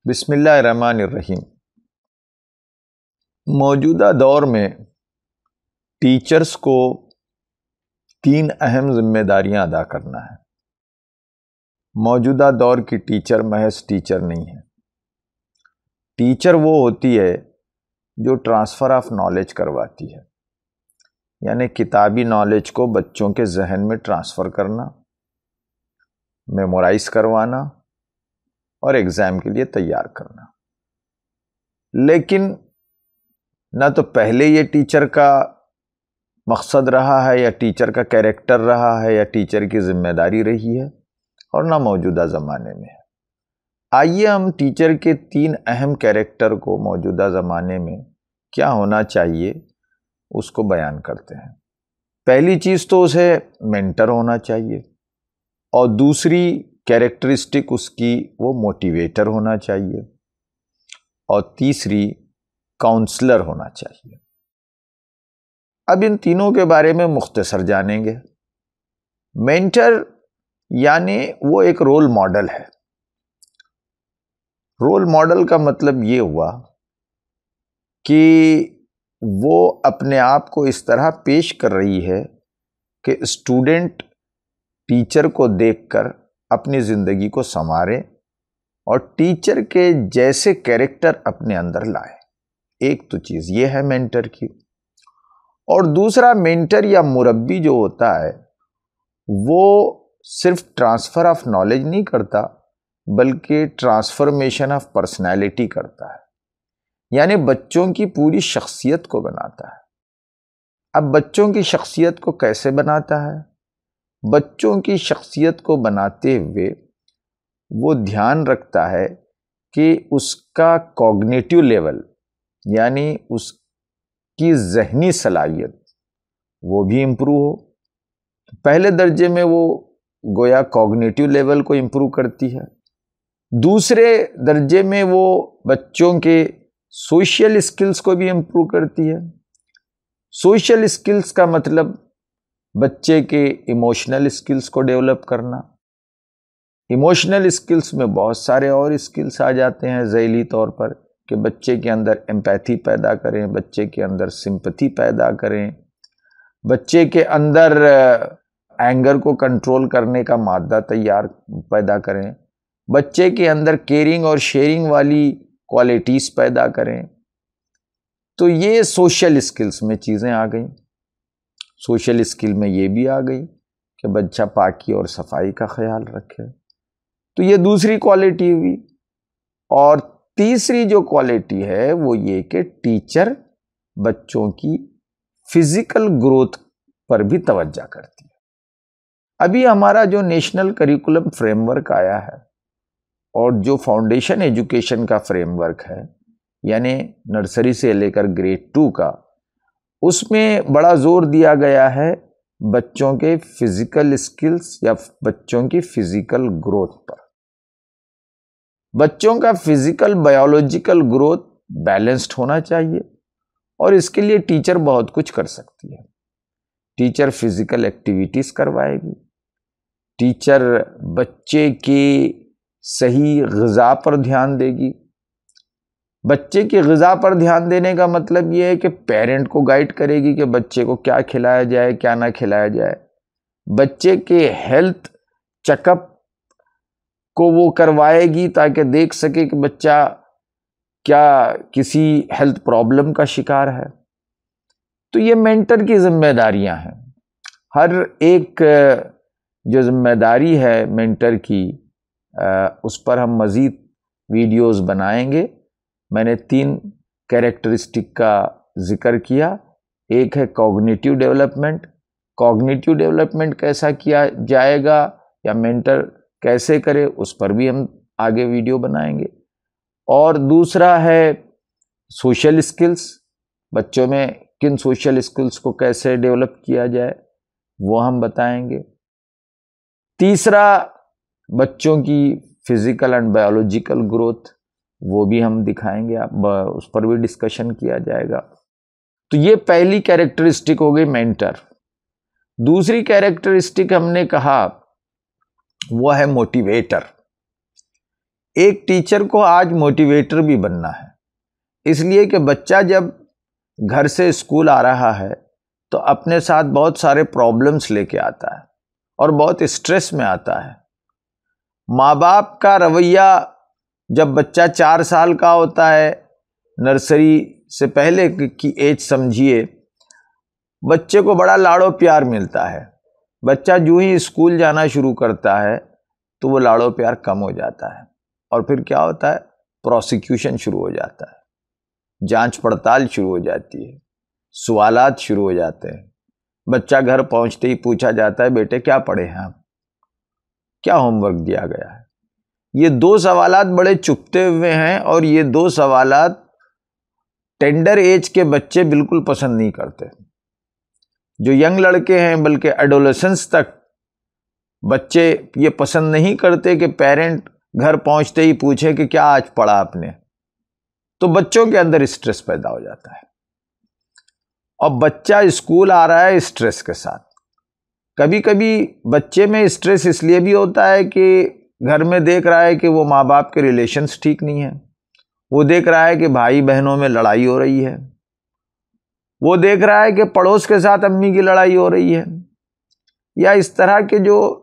बिस्मिल्लाहिर्रहमानिर्रहीम। मौजूदा दौर में टीचर्स को 3 अहम जिम्मेदारियां अदा करना है। मौजूदा दौर की टीचर महज टीचर नहीं है। टीचर वो होती है जो ट्रांसफ़र ऑफ नॉलेज करवाती है, यानी किताबी नॉलेज को बच्चों के जहन में ट्रांसफ़र करना, मेमोराइज करवाना और एग्ज़ाम के लिए तैयार करना। लेकिन ना तो पहले ये टीचर का मकसद रहा है या टीचर का कैरेक्टर रहा है या टीचर की जिम्मेदारी रही है, और ना मौजूदा ज़माने में है। आइए हम टीचर के 3 अहम कैरेक्टर को मौजूदा ज़माने में क्या होना चाहिए उसको बयान करते हैं। पहली चीज़ तो उसे मेंटर होना चाहिए, और दूसरी कैरेक्टरिस्टिक उसकी वो मोटिवेटर होना चाहिए, और तीसरी काउंसलर होना चाहिए। अब इन तीनों के बारे में मुख्तसर जानेंगे। मेंटर यानी वो एक रोल मॉडल है। रोल मॉडल का मतलब ये हुआ कि वो अपने आप को इस तरह पेश कर रही है कि स्टूडेंट टीचर को देखकर अपनी ज़िंदगी को संवारे और टीचर के जैसे कैरेक्टर अपने अंदर लाए। एक तो चीज़ ये है मेंटर की। और दूसरा, मेंटर या मुरब्बी जो होता है वो सिर्फ ट्रांसफ़र ऑफ नॉलेज नहीं करता, बल्कि ट्रांसफॉर्मेशन ऑफ पर्सनैलिटी करता है, यानी बच्चों की पूरी शख्सियत को बनाता है। अब बच्चों की शख्सियत को कैसे बनाता है? बच्चों की शख्सियत को बनाते हुए वो ध्यान रखता है कि उसका कॉग्निटिव लेवल, यानी उसकी जहनी सलाहियत वो भी इम्प्रूव हो। पहले दर्जे में वो गोया कॉग्निटिव लेवल को इम्प्रूव करती है। दूसरे दर्जे में वो बच्चों के सोशल स्किल्स को भी इम्प्रूव करती है। सोशल स्किल्स का मतलब बच्चे के इमोशनल स्किल्स को डेवलप करना। इमोशनल स्किल्स में बहुत सारे और स्किल्स आ जाते हैं ज़ैली तौर पर, कि बच्चे के अंदर एम्पैथी पैदा करें, बच्चे के अंदर सिंपैथी पैदा करें, बच्चे के अंदर एंगर को कंट्रोल करने का मादा पैदा करें, बच्चे के अंदर केयरिंग और शेयरिंग वाली क्वालिटीज़ पैदा करें। तो ये सोशल स्किल्स में चीज़ें आ गई। सोशल स्किल में ये भी आ गई कि बच्चा पाकी और सफाई का ख्याल रखे। तो ये दूसरी क्वालिटी हुई। और तीसरी जो क्वालिटी है वो ये कि टीचर बच्चों की फिजिकल ग्रोथ पर भी तवज्जो करती है। अभी हमारा जो नेशनल करिकुलम फ्रेमवर्क आया है और जो फाउंडेशन एजुकेशन का फ्रेमवर्क है, यानी नर्सरी से लेकर ग्रेड 2 का, उसमें बड़ा जोर दिया गया है बच्चों के फिजिकल स्किल्स या बच्चों की फिजिकल ग्रोथ पर। बच्चों का फिजिकल बायोलॉजिकल ग्रोथ बैलेंस्ड होना चाहिए, और इसके लिए टीचर बहुत कुछ कर सकती है। टीचर फिजिकल एक्टिविटीज करवाएगी, टीचर बच्चे की सही ग़िज़ा पर ध्यान देगी। बच्चे की ग़िज़ा पर ध्यान देने का मतलब ये है कि पेरेंट को गाइड करेगी कि बच्चे को क्या खिलाया जाए, क्या ना खिलाया जाए। बच्चे के हेल्थ चेकअप को वो करवाएगी ताकि देख सके कि बच्चा क्या किसी हेल्थ प्रॉब्लम का शिकार है। तो ये मेंटर की जिम्मेदारियां हैं। हर एक जो जिम्मेदारी है मेंटर की, उस पर हम मज़ीद वीडियोस बनाएंगे। मैंने 3 कैरेक्टरिस्टिक का जिक्र किया। एक है कॉग्निटिव डेवलपमेंट। कॉग्निटिव डेवलपमेंट कैसा किया जाएगा या मेंटर कैसे करे, उस पर भी हम आगे वीडियो बनाएंगे। और दूसरा है सोशल स्किल्स। बच्चों में किन सोशल स्किल्स को कैसे डेवलप किया जाए वो हम बताएंगे। तीसरा, बच्चों की फिजिकल एंड बायोलॉजिकल ग्रोथ, वो भी हम दिखाएंगे, उस पर भी डिस्कशन किया जाएगा। तो ये पहली कैरेक्टरिस्टिक हो गई मेंटर। दूसरी कैरेक्टरिस्टिक हमने कहा वो है मोटिवेटर। एक टीचर को आज मोटिवेटर भी बनना है, इसलिए कि बच्चा जब घर से स्कूल आ रहा है तो अपने साथ बहुत सारे प्रॉब्लम्स लेके आता है और बहुत स्ट्रेस में आता है। माँ बाप का रवैया, जब बच्चा 4 साल का होता है, नर्सरी से पहले की एज समझिए, बच्चे को बड़ा लाड़ो प्यार मिलता है। बच्चा जो ही स्कूल जाना शुरू करता है तो वो लाड़ो प्यार कम हो जाता है और फिर क्या होता है, प्रोसिक्यूशन शुरू हो जाता है, जांच पड़ताल शुरू हो जाती है, सवालात शुरू हो जाते हैं। बच्चा घर पहुंचते ही पूछा जाता है, बेटे क्या पढ़े हैं आप, क्या होमवर्क दिया गया है। ये 2 सवालात बड़े चुभते हुए हैं और ये 2 सवालात टेंडर एज के बच्चे बिल्कुल पसंद नहीं करते। जो यंग लड़के हैं, बल्कि एडोलेसेंस तक बच्चे ये पसंद नहीं करते कि पेरेंट घर पहुंचते ही पूछे कि क्या आज पढ़ा आपने। तो बच्चों के अंदर स्ट्रेस पैदा हो जाता है और बच्चा स्कूल आ रहा है स्ट्रेस के साथ। कभी कभी बच्चे में स्ट्रेस इसलिए भी होता है कि घर में देख रहा है कि वो माँ बाप के रिलेशंस ठीक नहीं है, वो देख रहा है कि भाई बहनों में लड़ाई हो रही है, वो देख रहा है कि पड़ोस के साथ अम्मी की लड़ाई हो रही है, या इस तरह के जो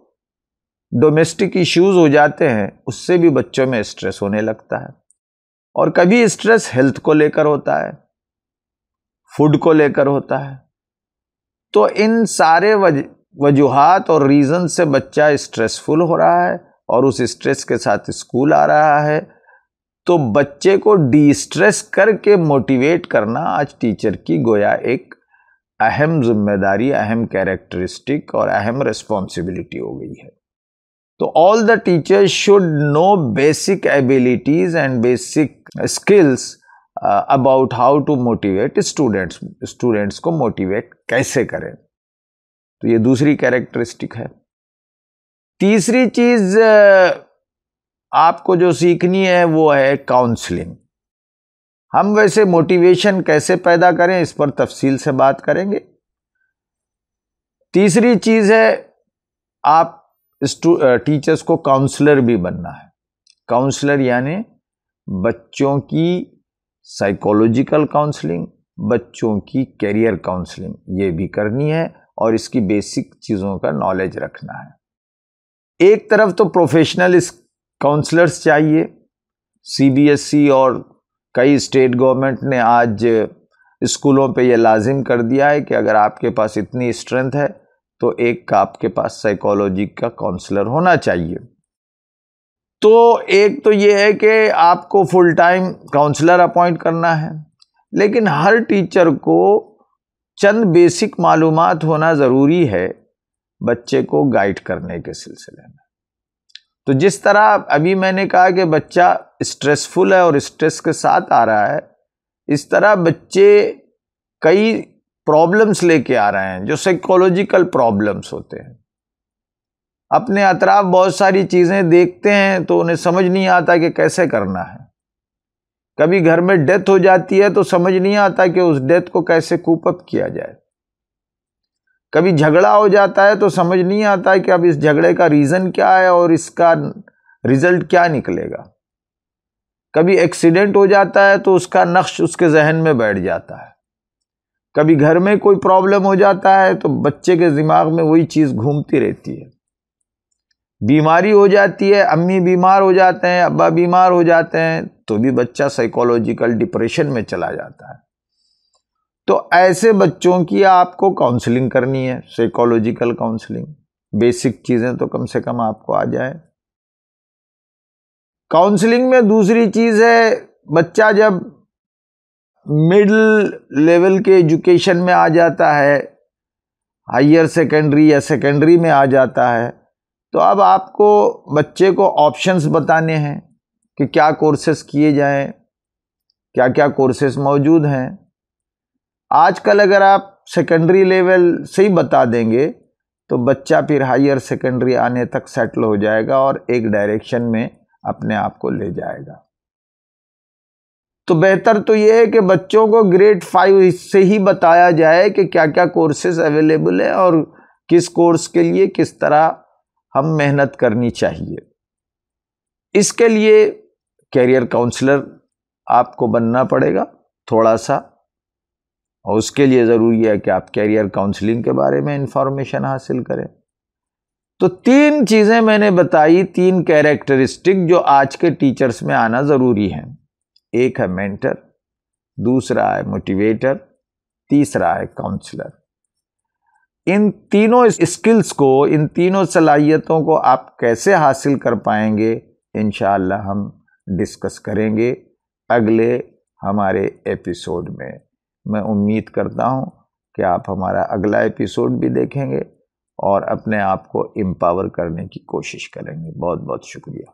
डोमेस्टिक इश्यूज हो जाते हैं उससे भी बच्चों में स्ट्रेस होने लगता है। और कभी स्ट्रेस हेल्थ को लेकर होता है, फूड को लेकर होता है। तो इन सारे वजूहात और रीजन से बच्चा स्ट्रेसफुल हो रहा है और उस स्ट्रेस के साथ स्कूल आ रहा है। तो बच्चे को डी स्ट्रेस करके मोटिवेट करना आज टीचर की गोया एक अहम जिम्मेदारी, अहम कैरेक्टरिस्टिक और अहम रिस्पॉन्सिबिलिटी हो गई है। तो all the teachers should know basic abilities and basic skills about how to motivate students को मोटिवेट कैसे करें। तो ये दूसरी कैरेक्टरिस्टिक है। तीसरी चीज आपको जो सीखनी है वो है काउंसलिंग। हम वैसे मोटिवेशन कैसे पैदा करें इस पर तफसील से बात करेंगे। तीसरी चीज है आप टीचर्स को काउंसलर भी बनना है। काउंसलर यानी बच्चों की साइकोलॉजिकल काउंसलिंग, बच्चों की कैरियर काउंसलिंग, ये भी करनी है और इसकी बेसिक चीज़ों का नॉलेज रखना है। एक तरफ तो प्रोफेशनल काउंसलर्स चाहिए। सीबीएसई और कई स्टेट गवर्नमेंट ने आज स्कूलों पे ये लाजिम कर दिया है कि अगर आपके पास इतनी स्ट्रेंथ है तो एक आपके पास साइकोलॉजी का काउंसलर होना चाहिए। तो एक तो ये है कि आपको फुल टाइम काउंसलर अपॉइंट करना है, लेकिन हर टीचर को चंद बेसिक मालूमात होना ज़रूरी है बच्चे को गाइड करने के सिलसिले में। तो जिस तरह अभी मैंने कहा कि बच्चा स्ट्रेसफुल है और स्ट्रेस के साथ आ रहा है, इस तरह बच्चे कई प्रॉब्लम्स लेके आ रहे हैं जो साइकोलॉजिकल प्रॉब्लम्स होते हैं। अपने अतराफ बहुत सारी चीज़ें देखते हैं तो उन्हें समझ नहीं आता कि कैसे करना है। कभी घर में डेथ हो जाती है तो समझ नहीं आता कि उस डेथ को कैसे कूप अप किया जाए। कभी झगड़ा हो जाता है तो समझ नहीं आता कि अब इस झगड़े का रीज़न क्या है और इसका रिजल्ट क्या निकलेगा। कभी एक्सीडेंट हो जाता है तो उसका नक्श उसके जहन में बैठ जाता है। कभी घर में कोई प्रॉब्लम हो जाता है तो बच्चे के दिमाग में वही चीज़ घूमती रहती है। बीमारी हो जाती है, अम्मी बीमार हो जाते हैं, अब्बा बीमार हो जाते हैं, तो भी बच्चा साइकोलॉजिकल डिप्रेशन में चला जाता है। तो ऐसे बच्चों की आपको काउंसलिंग करनी है, साइकोलॉजिकल काउंसलिंग। बेसिक चीज़ें तो कम से कम आपको आ जाए। काउंसलिंग में दूसरी चीज़ है, बच्चा जब मिडिल लेवल के एजुकेशन में आ जाता है, हायर सेकेंडरी या सेकेंडरी में आ जाता है, तो अब आपको बच्चे को ऑप्शंस बताने हैं कि क्या कोर्सेस किए जाएं, क्या क्या कोर्सेस मौजूद हैं। आजकल अगर आप सेकेंडरी लेवल से ही बता देंगे तो बच्चा फिर हायर सेकेंडरी आने तक सेटल हो जाएगा और एक डायरेक्शन में अपने आप को ले जाएगा। तो बेहतर तो ये है कि बच्चों को ग्रेड 5 से ही बताया जाए कि क्या क्या कोर्सेज अवेलेबल है और किस कोर्स के लिए किस तरह हम मेहनत करनी चाहिए। इसके लिए कैरियर काउंसलर आपको बनना पड़ेगा थोड़ा सा, और उसके लिए ज़रूरी है कि आप कैरियर काउंसलिंग के बारे में इंफॉर्मेशन हासिल करें। तो 3 चीज़ें मैंने बताई, 3 कैरेक्टरिस्टिक जो आज के टीचर्स में आना ज़रूरी है। एक है मेंटर, दूसरा है मोटिवेटर, तीसरा है काउंसलर। इन तीनों स्किल्स को, इन तीनों सलाहियतों को आप कैसे हासिल कर पाएंगे, इंशाअल्लाह हम डिस्कस करेंगे अगले हमारे एपिसोड में। मैं उम्मीद करता हूं कि आप हमारा अगला एपिसोड भी देखेंगे और अपने आप को एम्पावर करने की कोशिश करेंगे। बहुत बहुत शुक्रिया।